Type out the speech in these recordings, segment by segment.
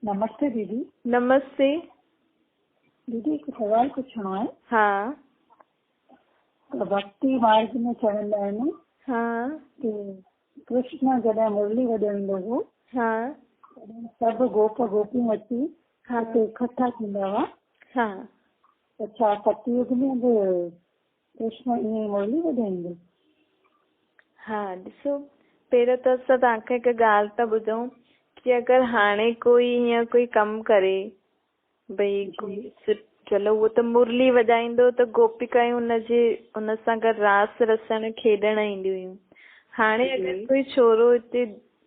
नमस्ते दीदी। नमस्ते दीदी हिकु सवाल पुछणो आहे। हाँ भक्ति मार्ग में चवंदा आहिनि हाँ कि कृष्ण जॾहिं मुरली वॼाईंदो हो हाँ सभु गोप गोपियूं अची हाँ हुते इकट्ठा थींदा हुआ। हाँ त छा सतयुग में बि कृष्ण ईअं ई मुरली वॼाईंदो? हाँ ॾिसो, पहिरियों त असां तव्हांखे हिकु ॻाल्हि था ॿुधूं कि अगरि हाणे कोई हीअं कोई कमु करे भई चलो उहो त मुरली वॼाईंदो त गोपिकायूं उन सां गॾु रास रसण खेॾण ईंदियूं हुयूं। हाणे अगरि कोई छोरो हिते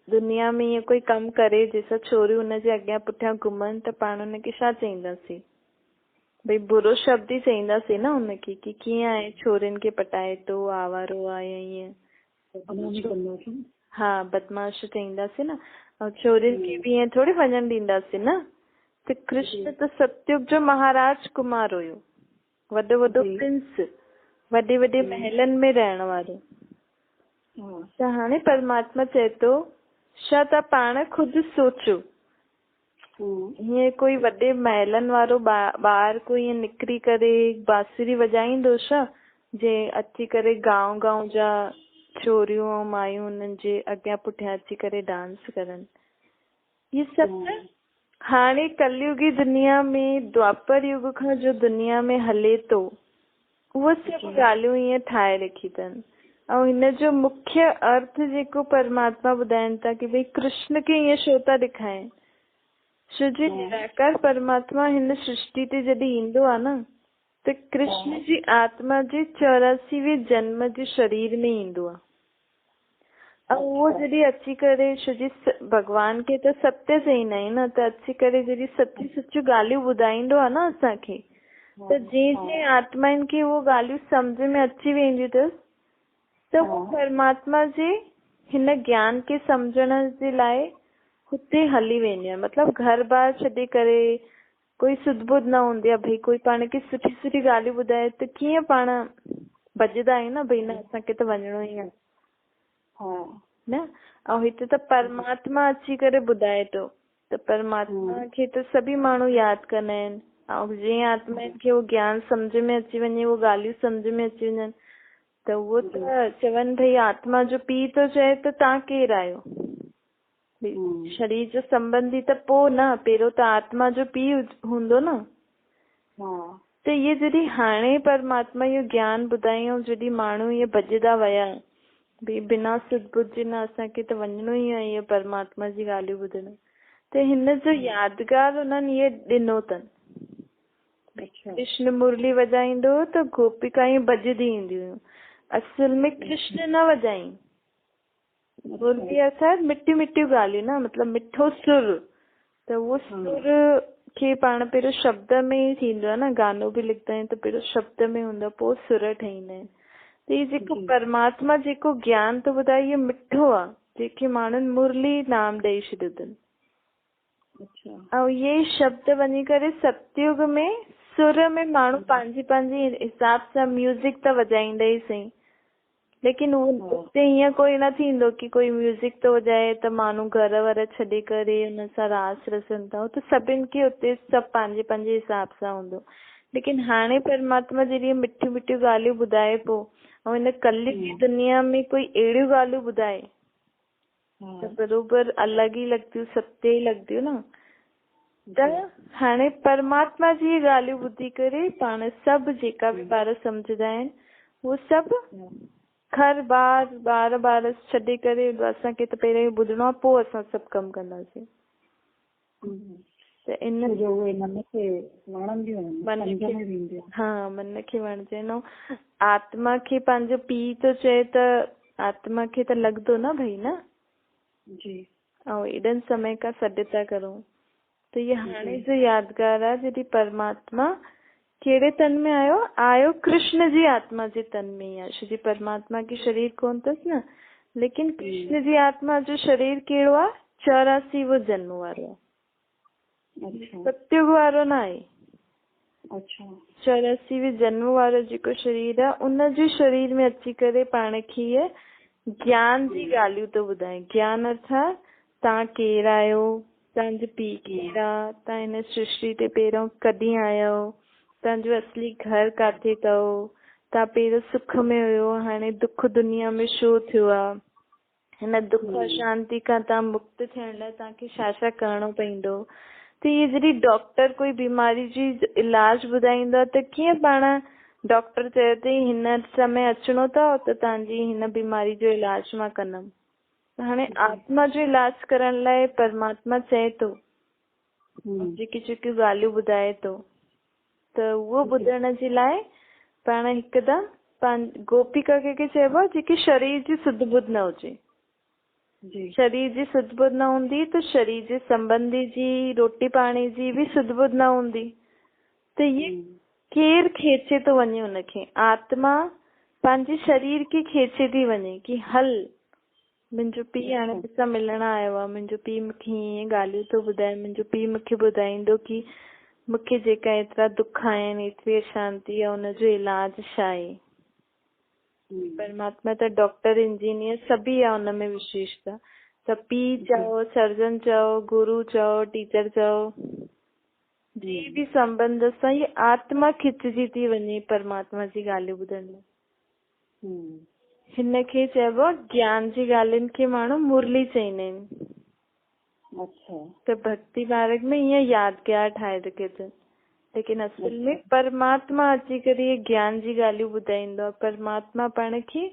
दुनिया में ईअं कोई कमु करे जंहिंसां छोरियूं हुनजे अॻियां पुठियां घुमनि त पाण हुनखे छा चईंदासीं? भई बुरो शब्द ई चईंदासीं न हुनखे कि कीअं आहे, छोरियुनि खे पटाए थो, आवारो आहे या ईअं। हा, बदमाश चईंदासीं न। ऐं छोरियुनि खे बि ईअं थोरी वञण ॾींदासीं न। त कृष्ण त सतयुग जो महाराज कुमार हुयो, वॾो वॾो प्रिंस, वॾे वॾे महलनि में रहण वारो। त हाणे परमात्मा चए थो छा तव्हां पाण खुदि सोचो, हीअं कोई वॾे महलनि वारो ॿार कोई ईअं निकिरी करे बांसुरी वॼाईंदो छा जे अची करे गांव गांव जा छोरियूं ऐं मायूं हुननि जे अॻियां पुठियां अची करे डांस करनि? ये सभु हाणे कलयुगी दुनिया में द्वापर युग खां जो दुनिया में हले थो उहो सभु ॻाल्हियूं ईअं ठाहे रखी अथनि। ऐं हिन जो मुख्य अर्थ जेको परमात्मा ॿुधाइनि था कि भई कृष्ण खे ईअं छो था ॾेखारनि, छो जे निराकार परमात्मा हिन सृष्टि ते जॾहिं ईंदो आहे न त कृष्ण जी आत्मा जे 84वें जन्म जे शरीर में ईंदो आहे। ऐं उहो जॾहिं अची करे, छो जे भॻवान खे त सत्य चईंदा आहियूं न, त अची करे जॾहिं सची सचियूं ॻाल्हियूं ॿुधाईंदो आहे न असांखे, त जंहिं आत्माउनि खे उहो ॻाल्हियूं सम्झ में अची वेंदियूं अथसि त उहो परमात्मा जे हिन ज्ञान खे सम्झण जे लाइ हुते हली वेंदी आहे। मतिलबु घर बार छॾे करे कोई सुध बुध न हूंदी आहे, भई कोई पाण खे सुठी सुठी ॻाल्हियूं ॿुधाए त कीअं पाण भॼंदा आहियूं न, भई न असांखे त वञिणो ई आहे न। ऐं हिते त परमात्मा अची करे ॿुधाए थो त परमात्मा खे त सभी माण्हू यादि कंदा आहिनि। ऐं जीअं आत्मा खे उहो ज्ञान सम्झ में अची वञे, उहो ॻाल्हियूं सम्झ में अची वञनि त उहो त चवनि भई आत्मा जो पीउ थो चए त तव्हां केरु आहियो? शरीर जो संबंधी त पोइ न, पहिरियों त आत्मा जो पीउ हूंदो न। त इहे जॾहिं हाणे परमात्मा इहो ज्ञान ॿुधायूं, जॾहिं माण्हू इहे भॼदा विया भई बिना सुध जे न असांखे त वञिणो ई आहे इहे परमात्मा जी ॻाल्हियूं ॿुधण, त हिन जो यादगार हुननि इहे ॾिनो अथनि। कृष्ण मुरली वॼाईंदो त गोपिकायूं भॼदी ईंदियूं हुयूं। असुल में कृष्ण न वॼाई मुरली, अर्थात मिठी मिठियूं ॻाल्हियूं न, मतिलबु मिठो सुर। त उहो सुर खे पाण पहिरियों शब्द में ई थींदो आहे न, गानो बि लिखंदा आहियूं त पहिरियों शब्द में हूंदो आहे, पोइ सुर ठहींदा आहिनि। त इहो जेको परमात्मा जेको ज्ञान थो ॿुधाए इहो मिठो आहे, जेके माण्हुनि मुरली नाम ॾेई छॾियो अथनि। ऐं इहे शब्द वञी करे सतयुग में सुर में माण्हू पंहिंजी पंहिंजी हिसाब सां म्यूज़िक त वॼाईंदा ई सही, लेकिन उते हीअं कोई न थींदो कि कोई म्यूज़िक थो वॼाए त माण्हू घर वर छॾे करे हुन सां रास रसनि था। त सभिनि खे उते सभु पंहिंजे पंहिंजे हिसाब सां हूंदो। लेकिन हाणे परमात्मा जॾहिं मिठियूं मिठियूं ॻाल्हियूं ॿुधाए पोइ ऐं हिन कलयुगी दुनिया में कोई अहिड़ियूं ॻाल्हियूं ॿुधाए त बरोबर अलॻि ई लॻंदियूं, सत्य ई लॻंदियूं न। त हाणे परमात्मा जी ॻाल्हियूं ॿुधी करे पाण सभु जेका बि ॿार सम्झंदा आहिनि उहो सभु घर ॿार छॾे करे असांखे त पहिरियों ई ॿुधणो आहे, पोइ असां सभु कमु कंदासीं। त इन मन खे वणजे न। आत्मा खे पंहिंजो पीउ थो चए त आत्मा खे त लॻंदो न भई न जी। ऐं एॾनि समय खां सॾु था करूं त इहे हाणे जो यादगार आहे जॾहिं परमात्मा कहिड़े तन में आयो कृष्ण जी आत्मा जे तन में ई आहे। छो परमात्मा के शरीर कोन अथसि न, लेकिन कृष्ण जी आत्मा जो शरीर कहिड़ो आहे? 84 जन्म वारो आहे, सतयुग वारो न आहे। 84 जन्म वारो जेको शरीर आहे उन जे शरीर में अची करे पाण खे ज्ञान जी ॻाल्हियूं थो ॿुधाए। ज्ञान अर्थात तव्हां केरु आहियो, तव्हांजो पीउ केरु आहे, तव्हां हिन सृष्टि ते पहिरियों कॾहिं आया आहियो, तव्हांजो असली घर किथे अथव, तव्हां पहिरियों सुख में हुयो, हाणे दुख दुनिया में छो थियो आहे, हिन दुख अशांति खां तव्हां मुक्त थियण लाइ तव्हांखे छा छा करिणो पवंदो। त इहे जॾहिं डॉक्टर कोई बीमारी जी इलाज ॿुधाईंदो आहे त कीअं पाण डॉक्टर चयो अथई हिन समय अचिणो अथव त तव्हांजी हिन बीमारी जो इलाज मां कंदमि। हाणे आत्मा जो इलाज करण लाइ परमात्मा चए थो, जेकी जेकी ॻाल्हियूं ॿुधाए थो, त उहो ॿुधण जे लाइ पाण हिकदमि गोपिका खे चइबो आहे जेकी शरीर जी सुध बुध न हुजे। शरीर जी सुध बुध न हूंदी त शरीर जे संबंधी जी रोटी पाणी जी बि सुध बुध न हूंदी, त ये केरु खेचे थो वञे हुनखे, आत्मा पंहिंजे शरीर खे खेचे थी वञे कि हल मुंहिंजो पीउ हाणे मूंसां मिलण आयो आहे, मुंहिंजो पीउ मूंखे हीअं ॻाल्हियूं थो ॿुधाए, मुंहिंजो पीउ मूंखे ॿुधाईंदो कि मूंखे जेका एतिरा दुख आहिनि, एतिरी अशांति आहे, हुनजो इलाज छा आहे। परमात्मा त डॉक्टर इंजीनियर सभी आहे हुनमें विशेषता, त पीउ चओ, सर्जन चओ, गुरु चओ, टीचर चओ, जी बि संबंध सां ये आत्मा खिचजी थी वञे परमात्मा जी ॻाल्हियूं ॿुधण लाइ। हिनखे चइबो ज्ञान जी ॻाल्हियुनि खे माण्हू मुरली चईंदा आहिनि। अच्छा। त भक्ति मार्ग में ईअं यादगार ठाहे रखे अथनि, लेकिन असल में परमात्मा अची करे ज्ञान जी ॻाल्हियूं ॿुधाईंदो आहे। परमात्मा पाण खे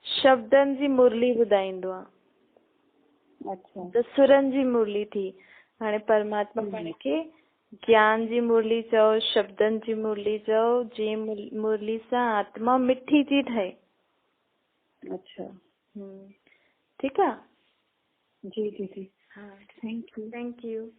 शब्दनि जी मुरली ॿुधाईंदो आहे। अच्छा। त सुरनि जी मुरली थी, हाणे परमात्मा पाण खे ज्ञान जी मुरली चओ, शब्दनि जी मुरली चओ, जंहिं मुरली सां आत्मा मिठी थी ठहे। अच्छा। ठीकु आहे। जी दीदी। हाँ, थैंक यू।